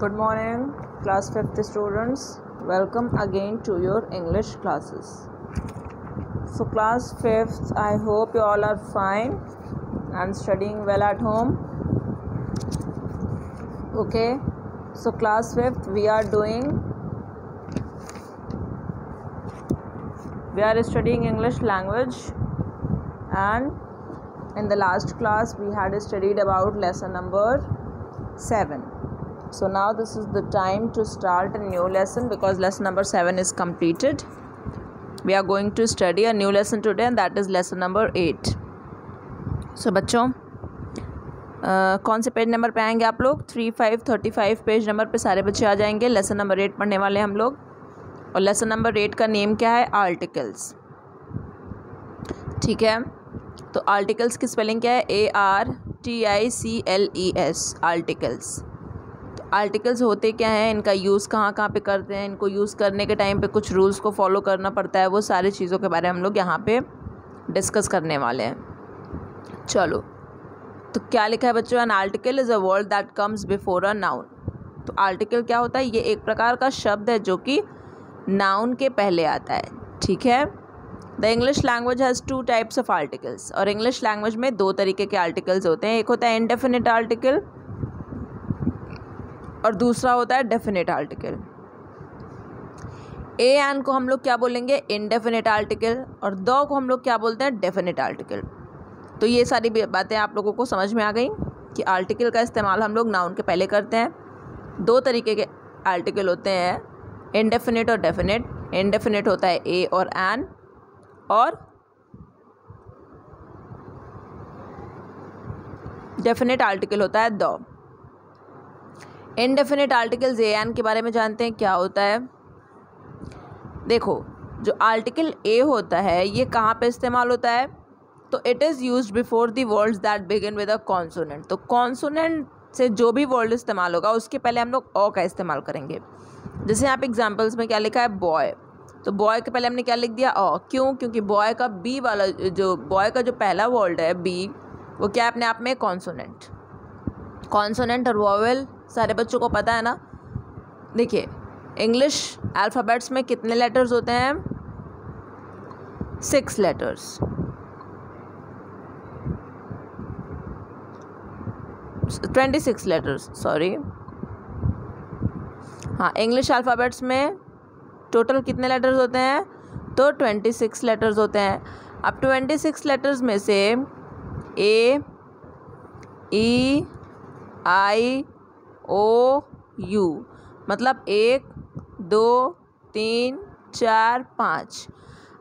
Good morning, class 5th students. Welcome again to your English classes. So class 5th, I hope you all are fine and studying well at home. Okay, so class 5th, we are studying English language, and in the last class we had studied about lesson number 7. So now this is the time to start a new lesson because lesson number 7 is completed. We are going to study a new lesson today, and that is lesson number 8. So बच्चों कौन से page number पे आएंगे आप लोग? 3535 page number पे सारे बच्चे आ जाएंगे. लेसन नंबर 8 पढ़ने वाले हम लोग, और लेसन नंबर 8 का नेम क्या है? आर्टिकल्स. ठीक है, तो आर्टिकल्स की स्पेलिंग क्या है? ARTICLES. आर्टिकल्स. तो आर्टिकल्स होते क्या हैं, इनका यूज़ कहाँ पे करते हैं, इनको यूज़ करने के टाइम पे कुछ रूल्स को फॉलो करना पड़ता है, वो सारी चीज़ों के बारे में हम लोग यहाँ पे डिस्कस करने वाले हैं. चलो, तो क्या लिखा है बच्चों? An article is a word that comes before a noun. तो आर्टिकल क्या होता है? ये एक प्रकार का शब्द है जो कि नाउन के पहले आता है. ठीक है. The English language has 2 types of articles. और इंग्लिश लैंग्वेज में 2 तरीके के आर्टिकल्स होते हैं. एक होता है इंडेफिनिट आर्टिकल और दूसरा होता है डेफिनेट आर्टिकल. ए एन को हम लोग क्या बोलेंगे? Indefinite article. और द को हम लोग क्या बोलते हैं? Definite article. तो ये सारी बातें आप लोगों को समझ में आ गई कि आर्टिकल का इस्तेमाल हम लोग नाउन के पहले करते हैं. 2 तरीके के आर्टिकल होते हैं, इंडेफिनिट और डेफिनेट. इंडेफिनिट होता है ए और एन, और डेफिनेट आर्टिकल होता है the. Indefinite articles a an के बारे में जानते हैं क्या होता है. देखो, जो आर्टिकल ए होता है ये कहाँ पे इस्तेमाल होता है? तो it is used before the words that begin with a consonant. तो कॉन्सोनेंट से जो भी वर्ड इस्तेमाल होगा उसके पहले हम लोग ओ का इस्तेमाल करेंगे. जैसे यहाँ पे एग्जाम्पल्स में क्या लिखा है? बॉय. तो बॉय के पहले हमने क्या लिख दिया? ओ. क्यों? क्योंकि बॉय का बी वाला बॉय का जो पहला वर्ड है बी, वो क्या है अपने आप में? कॉन्सोनेंट. कॉन्सोनेंट और वोवेल सारे बच्चों को पता है ना. देखिए, इंग्लिश अल्फ़ाबेट्स में कितने लेटर्स होते हैं? 6 लेटर्स. 26 letters, sorry. हाँ, इंग्लिश अल्फ़ाबेट्स में टोटल कितने लेटर्स होते हैं? तो 26 लेटर्स होते हैं. अब 26 लेटर्स में से ए, ई, आई, ओ, यू, मतलब 1 2 3 4 5.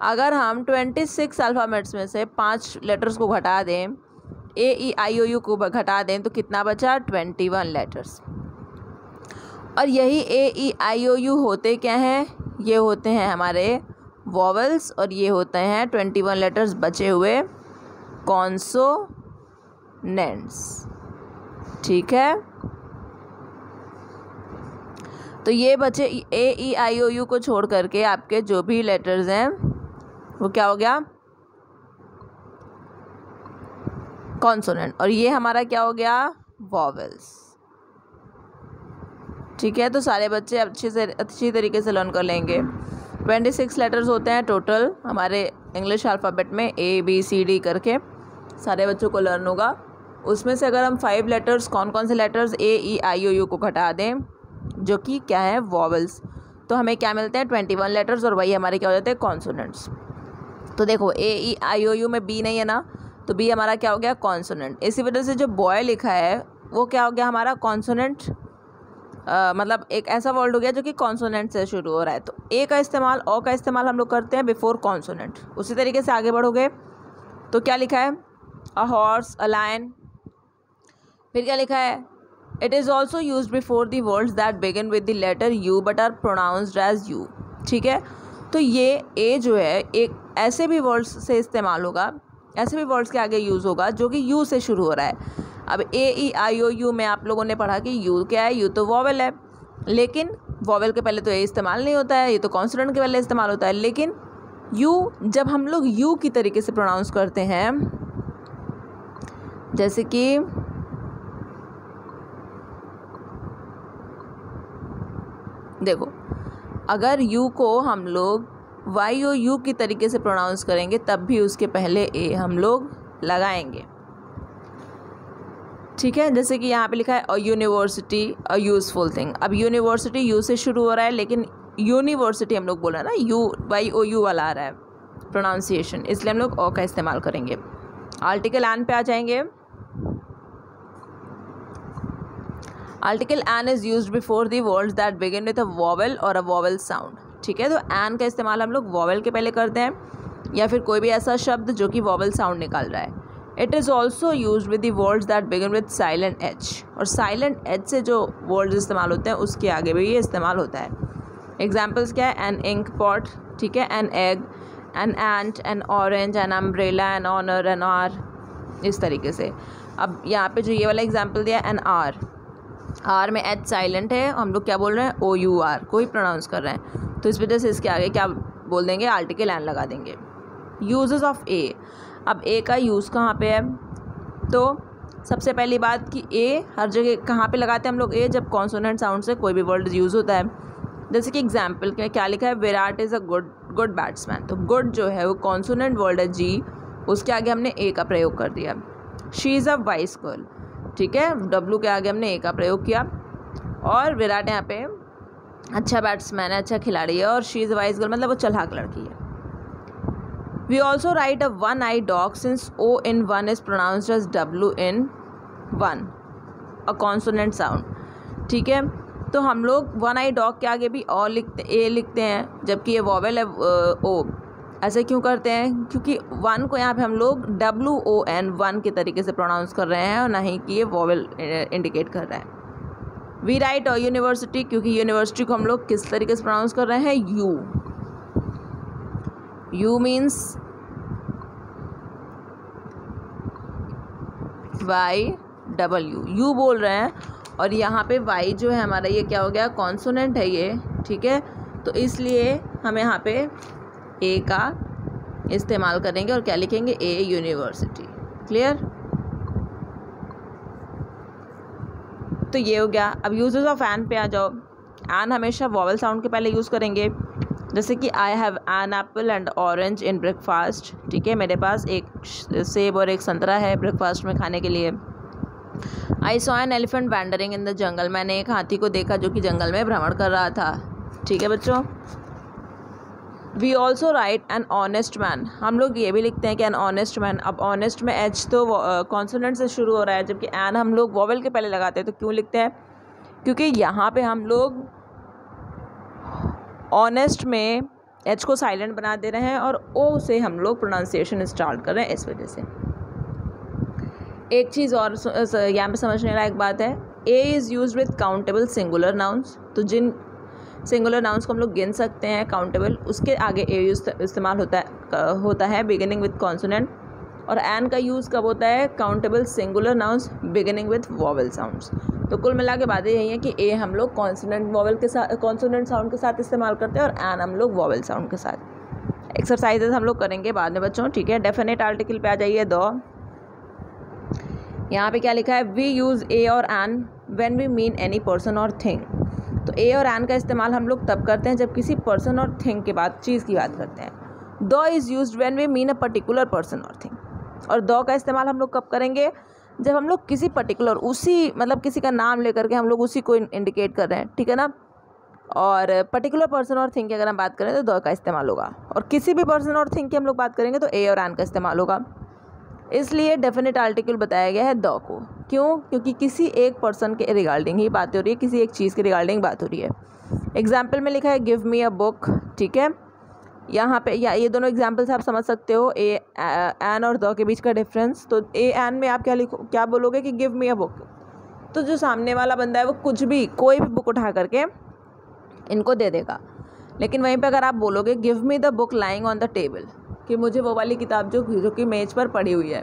अगर हम 26 अल्फ़ाबेट्स में से 5 लेटर्स को घटा दें, ए, ई, आई, ओ, यू को घटा दें, तो कितना बचा? 21 लेटर्स. और यही ए, ई, आई, ओ, यू होते क्या हैं? ये होते हैं हमारे वॉवल्स, और ये होते हैं 21 लेटर्स बचे हुए कॉन्सोनेंट्स. ठीक है. तो ये बचे ए, ई, आई, ओ, यू को छोड़ करके आपके जो भी लेटर्स हैं वो क्या हो गया? कॉन्सोनेंट. और ये हमारा क्या हो गया? वॉवेल्स. ठीक है. तो सारे बच्चे अच्छी तरीके से लर्न कर लेंगे. 26 लेटर्स होते हैं टोटल हमारे इंग्लिश अल्फ़ाबेट में, ए बी सी डी करके सारे बच्चों को लर्न होगा. उसमें से अगर हम 5 लेटर्स, कौन कौन से letters? A, E, I, O, you को घटा दें, जो कि क्या है? वॉवल्स, तो हमें क्या मिलते हैं? 21 लेटर्स, और वही हमारे क्या हो जाते हैं? कॉन्सोनेंट्स. तो देखो, ए, ई, आई, ओ, यू में बी नहीं है ना, तो बी हमारा क्या हो गया? कॉन्सोनेंट. इसी वजह से जो बॉय लिखा है वो क्या हो गया हमारा? कॉन्सोनेंट. मतलब एक ऐसा वर्ड हो गया जो कि कॉन्सोनेंट से शुरू हो रहा है. तो ए का इस्तेमाल, ओ का इस्तेमाल हम लोग करते हैं बिफोर कॉन्सोनेंट. उसी तरीके से आगे बढ़ोगे तो क्या लिखा है? A horse, a lion. फिर क्या लिखा है? It is also use before the words that begin with the letter U but are pronounced as U. ठीक है. तो ये ए जो है एक ऐसे भी वर्ड्स से इस्तेमाल होगा, ऐसे भी वर्ड्स के आगे यूज़ होगा जो कि यू से शुरू हो रहा है. अब ए, ई, आई, ओ, यू में आप लोगों ने पढ़ा कि यू क्या है? यू तो वॉवेल है, लेकिन वॉवेल के पहले तो ए इस्तेमाल नहीं होता है, ये तो कॉन्सोनेंट के पहले इस्तेमाल होता है. लेकिन यू, जब हम लोग यू की तरीके से प्रोनाउंस करते हैं, जैसे कि देखो, अगर यू को हम लोग वाई और यू की तरीके से प्रोनाउंस करेंगे तब भी उसके पहले ए हम लोग लगाएंगे, ठीक है। जैसे कि यहाँ पे लिखा है a university a useful thing. अब यूनिवर्सिटी यू से शुरू हो रहा है, लेकिन यूनिवर्सिटी हम लोग बोल रहे हैं ना, यू वाई ओ यू वाला आ रहा है प्रोनाउंसिएशन, इसलिए हम लोग ओ का इस्तेमाल करेंगे। आर्टिकल एन पे आ जाएंगे। Article an is used before the words that begin with a vowel और अ वॉवेल साउंड, ठीक है। तो एन का इस्तेमाल हम लोग वॉवेल के पहले करते हैं, या फिर कोई भी ऐसा शब्द जो कि वॉवेल साउंड निकाल रहा है। It is also use with the words that begin with silent H, और साइलेंट एच से जो वर्ड्स इस्तेमाल होते हैं उसके आगे भी ये इस्तेमाल होता है। एग्जाम्पल्स क्या है? एन इंक पॉट, ठीक है, an egg, an ant, an orange, an umbrella, an honour, an hour, इस तरीके से। अब यहाँ पे जो ये वाला एग्जाम्पल दिया एन आर, आर में एच साइलेंट है, हम लोग क्या बोल रहे हैं? ओ यू आर, कोई प्रोनाउंस कर रहे हैं, तो इस वजह से इसके आगे क्या बोल देंगे? आर्टिकल एन लगा देंगे। यूजेस ऑफ ए, अब ए का यूज़ कहाँ पे है? तो सबसे पहली बात कि ए हर जगह कहाँ पे लगाते हैं हम लोग? ए जब कॉन्सोनेंट साउंड से कोई भी वर्ड यूज़ होता है। जैसे कि एग्जाम्पल में क्या लिखा है? Virat is a good batsman, तो गुड जो है वो कॉन्सोनेंट वर्ड है जी, उसके आगे हमने ए का प्रयोग कर दिया। She is a wise girl, ठीक है, डब्लू के आगे हमने ए का प्रयोग किया, और विराट यहाँ पे अच्छा बैट्समैन है, अच्छा खिलाड़ी है, और she is a wise girl मतलब वो चालाक लड़की है। We also write a one eye dog since O in one is pronounced as W in one, a consonant sound, ठीक है। तो हम लोग वन आई डॉग के आगे भी ओ लिखते, ए लिखते हैं, जबकि ये वॉवेल है ओ। ऐसे क्यों करते हैं? क्योंकि वन को यहाँ पे हम लोग WON वन के तरीके से प्रोनाउंस कर रहे हैं, और नहीं कि ये वॉवेल इंडिकेट कर रहा है। वी राइट अ यूनिवर्सिटी, क्योंकि यूनिवर्सिटी को हम लोग किस तरीके से प्रोनाउंस कर रहे हैं? You. You means YW, you बोल रहे हैं, और यहाँ पे वाई जो है हमारा ये क्या हो गया? कॉन्सोनेंट है ये, ठीक है। तो इसलिए हम यहाँ पे ए का इस्तेमाल करेंगे और क्या लिखेंगे? ए यूनिवर्सिटी। क्लियर? तो ये हो गया। अब यूजेस ऑफ एन पे आ जाओ। एन हमेशा वॉवेल साउंड के पहले यूज़ करेंगे, जैसे कि I have an apple and orange in breakfast, ठीक है, मेरे पास एक सेब और एक संतरा है ब्रेकफास्ट में खाने के लिए। I saw an elephant wandering in the jungle, मैंने एक हाथी को देखा जो कि जंगल में भ्रमण कर रहा था, ठीक है बच्चों। We also write an honest man, हम लोग ये भी लिखते हैं कि एन ऑनेस्ट मैन। अब ऑनेस्ट में एच तो कॉन्सोनेंट से शुरू हो रहा है, जबकि एन हम लोग वॉवेल के पहले लगाते हैं। तो क्यों लिखते हैं? क्योंकि यहाँ पे हम लोग ऑनेस्ट में एच को साइलेंट बना दे रहे हैं और ओ से हम लोग प्रोनाउंसिएशन स्टार्ट कर रहे हैं, इस वजह से। एक चीज़ और यहाँ पे समझने लायक बात है, A is use with countable singular nouns, तो जिन सिंगुलर नाउन्स को हम लोग गिन सकते हैं काउंटेबल, उसके आगे ए इस्तेमाल होता है बिगिनिंग विथ कॉन्सोनेंट। और एन का यूज़ कब होता है? Countable singular nouns beginning with vowel sounds. तो कुल मिला के बातें यही है कि ए हम लोग कॉन्सोनेंट वॉवेल के साथ, कॉन्सोनेंट साउंड के साथ इस्तेमाल करते हैं, और एन हम लोग वॉवेल साउंड के साथ। एक्सरसाइजेज हम लोग करेंगे बाद में बच्चों, ठीक है। डेफिनेट आर्टिकल पे आ जाइए। दो यहाँ पे क्या लिखा है? वी यूज़ ए और an when we mean any person और थिंग, तो ए और एन का इस्तेमाल हम लोग तब करते हैं जब किसी पर्सन और थिंग के बाद चीज़ की बात करते हैं। The is used when we mean a particular person और थिंग, और दो का इस्तेमाल हम लोग कब करेंगे? जब हम लोग किसी पर्टिकुलर, उसी मतलब किसी का नाम लेकर के हम लोग उसी को इंडिकेट कर रहे हैं, ठीक है ना। और पर्टिकुलर पर्सन और थिंग की अगर हम बात करें तो दो का इस्तेमाल होगा, और किसी भी पर्सन और थिंग की हम लोग बात करेंगे तो ए और एन का इस्तेमाल होगा। इसलिए डेफिनेट आर्टिकल बताया गया है दो को। क्यों? क्योंकि किसी एक पर्सन के रिगार्डिंग ही बात हो रही है, किसी एक चीज़ के रिगार्डिंग बात हो रही है। एग्जाम्पल में लिखा है गिव मी अ बुक, ठीक है। यहाँ पे या ये दोनों एग्जाम्पल्स आप समझ सकते हो, ए एन और दो के बीच का डिफरेंस। तो ए एन में आप क्या बोलोगे कि गिव मी अ बुक, तो जो सामने वाला बंदा है वो कुछ भी, कोई भी बुक उठा करके इनको दे देगा। लेकिन वहीं पे अगर आप बोलोगे give me the book lying on the table, कि मुझे वो वाली किताब जो कि मेज पर पड़ी हुई है,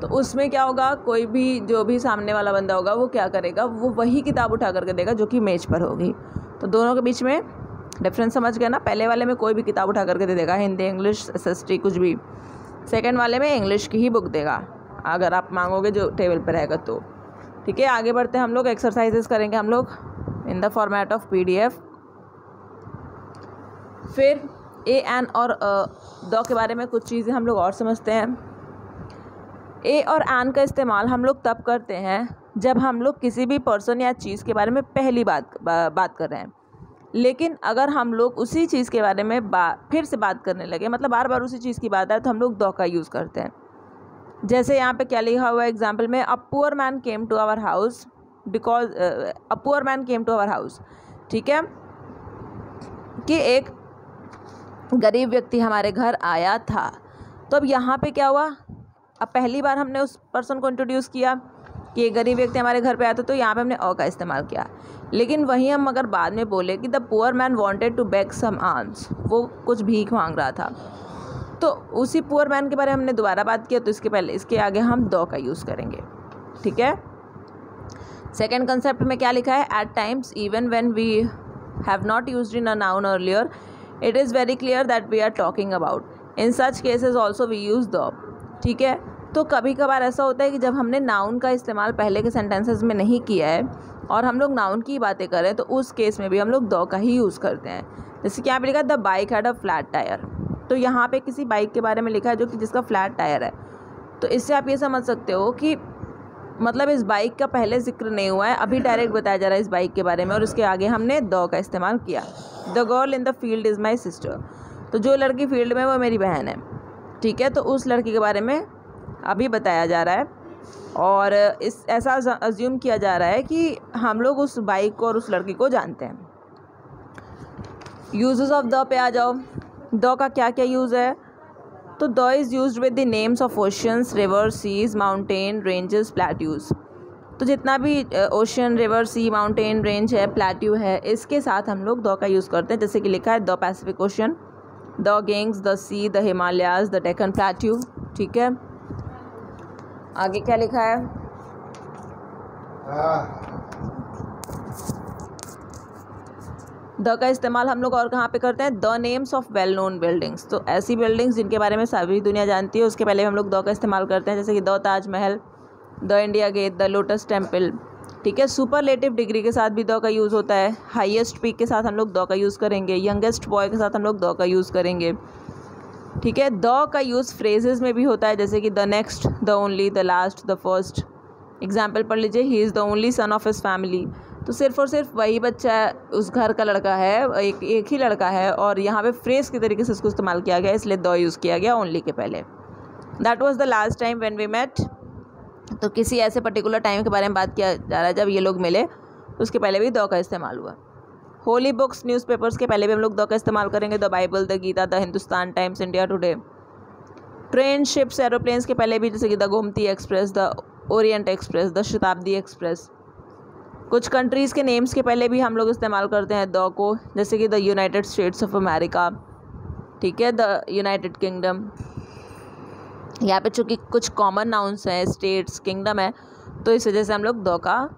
तो उसमें क्या होगा? कोई भी जो भी सामने वाला बंदा होगा वो क्या करेगा? वो वही किताब उठा करके देगा जो कि मेज पर होगी। तो दोनों के बीच में डिफरेंस समझ गए ना? पहले वाले में कोई भी किताब उठा करके दे देगा, हिंदी, इंग्लिश, SST कुछ भी। सेकंड वाले में इंग्लिश की ही बुक देगा अगर आप मांगोगे जो टेबल पर रहेगा तो, ठीक है। आगे बढ़ते हैं हम लोग, एक्सरसाइजेस करेंगे हम लोग in the format of PDF। फिर ए एन और द के बारे में कुछ चीज़ें हम लोग और समझते हैं। ए और एन का इस्तेमाल हम लोग तब करते हैं जब हम लोग किसी भी पर्सन या चीज़ के बारे में पहली बात कर रहे हैं, लेकिन अगर हम लोग उसी चीज़ के बारे में फिर से बात करने लगे, मतलब बार बार उसी चीज़ की बात आए, तो हम लोग द का यूज़ करते हैं। जैसे यहाँ पे क्या लिखा हुआ है एग्जाम्पल में, a poor man came to our house because a poor man came to our house. ठीक है, कि एक गरीब व्यक्ति हमारे घर आया था। तो अब यहाँ पे क्या हुआ, अब पहली बार हमने उस पर्सन को इंट्रोड्यूस किया कि एक गरीब व्यक्ति हमारे घर पे आया था, तो यहाँ पे हमने अ का इस्तेमाल किया। लेकिन वहीं हम अगर बाद में बोले कि the poor man wanted to beg some alms, वो कुछ भीख मांग रहा था, तो उसी पुअर मैन के बारे में हमने दोबारा बात किया, तो इसके आगे हम द का यूज़ करेंगे। ठीक है, सेकेंड कंसेप्ट में क्या लिखा है, at times even when we have not used in a noun earlier it is very clear that we are talking about, in such cases also we use the. ठीक है, तो कभी कभार ऐसा होता है कि जब हमने नाउन का इस्तेमाल पहले के सेंटेंसेस में नहीं किया है और हम लोग नाउन की बातें करें, तो उस केस में भी हम लोग द का ही यूज़ करते हैं। जैसे कि यहाँ पे लिखा है the bike had a flat tyre, तो यहाँ पे किसी बाइक के बारे में लिखा है जो कि जिसका फ्लैट टायर है। तो इससे आप ये समझ सकते हो कि मतलब इस बाइक का पहले जिक्र नहीं हुआ है, अभी डायरेक्ट बताया जा रहा है इस बाइक के बारे में, और उसके आगे हमने द का इस्तेमाल किया। The girl in the field is my sister, तो जो लड़की फील्ड में वो मेरी बहन है। ठीक है, तो उस लड़की के बारे में अभी बताया जा रहा है, और ऐसा अज्यूम किया जा रहा है कि हम लोग उस बाइक को और उस लड़की को जानते हैं। यूजेस ऑफ द पे आ जाओ, द का क्या क्या यूज़ है, तो the is used with the names of oceans, river, seas, mountain, ranges, plateaus. तो जितना भी ocean, river, sea, mountain, range है, प्लेट्यू है, इसके साथ हम लोग द का यूज़ करते हैं। जैसे कि लिखा है the Pacific Ocean, the Ganges, the sea, the Himalayas, the Deccan plateau. ठीक है, आगे क्या लिखा है, द का इस्तेमाल हम लोग और कहाँ पे करते हैं, the names of well known buildings, तो ऐसी बिल्डिंग्स जिनके बारे में सारी दुनिया जानती है, उसके पहले हम लोग द का इस्तेमाल करते हैं। जैसे कि the Taj Mahal, the India Gate, the Lotus Temple. ठीक है, सुपरलेटिव डिग्री के साथ भी द का यूज़ होता है। हाईएस्ट पीक के साथ हम लोग द का यूज़ करेंगे। यंगेस्ट बॉय के साथ हम लोग द का यूज़ करेंगे। ठीक है, द का यूज़ फ्रेजेस में भी होता है, जैसे कि the next, the only, the last, the first. Example पढ़ लीजिए, he is the only son of his family, तो सिर्फ और सिर्फ वही बच्चा उस घर का लड़का है, एक ही लड़का है, और यहाँ पे फ्रेज के तरीके से इसको इस्तेमाल किया गया, इसलिए द यूज़ किया गया ओनली के पहले। That was the last time when we met, तो किसी ऐसे पर्टिकुलर टाइम के बारे में बात किया जा रहा है जब ये लोग मिले, तो उसके पहले भी द का इस्तेमाल हुआ। होली बुक्स, न्यूज़पेपर्स के पहले भी हम लोग द का इस्तेमाल करेंगे, the Bible, the Gita, the Hindustan Times, India Today. Train, ships, aeroplanes के पहले भी, जैसे कि the Gomti Express, the Orient Express, the Shatabdi Express. कुछ कंट्रीज़ के नेम्स के पहले भी हम लोग इस्तेमाल करते हैं द को, जैसे कि the United states of America. ठीक है, द यूनाइटेड किंगडम। यहाँ पे चूँकि कुछ कॉमन नाउन्स हैं, स्टेट्स, किंगडम है, तो इस वजह से हम लोग द का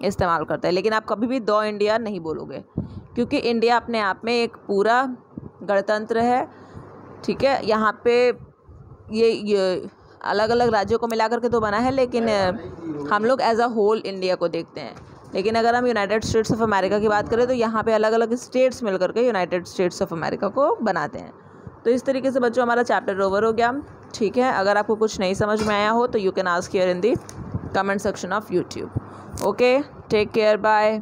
इस्तेमाल करते हैं। लेकिन आप कभी भी द इंडिया नहीं बोलोगे, क्योंकि इंडिया अपने आप में एक पूरा गणतंत्र है। ठीक है, यहाँ पे ये अलग अलग राज्यों को मिला करके तो बना है, लेकिन हम लोग एज अ होल इंडिया को देखते हैं। लेकिन अगर हम यूनाइटेड स्टेट्स ऑफ अमेरिका की बात करें, तो यहाँ पे अलग अलग स्टेट्स मिल करके यूनाइटेड स्टेट्स ऑफ अमेरिका को बनाते हैं। तो इस तरीके से बच्चों हमारा चैप्टर ओवर हो गया। ठीक है, अगर आपको कुछ नहीं समझ में आया हो तो you can ask here in the comment section of YouTube. Okay, take care, bye.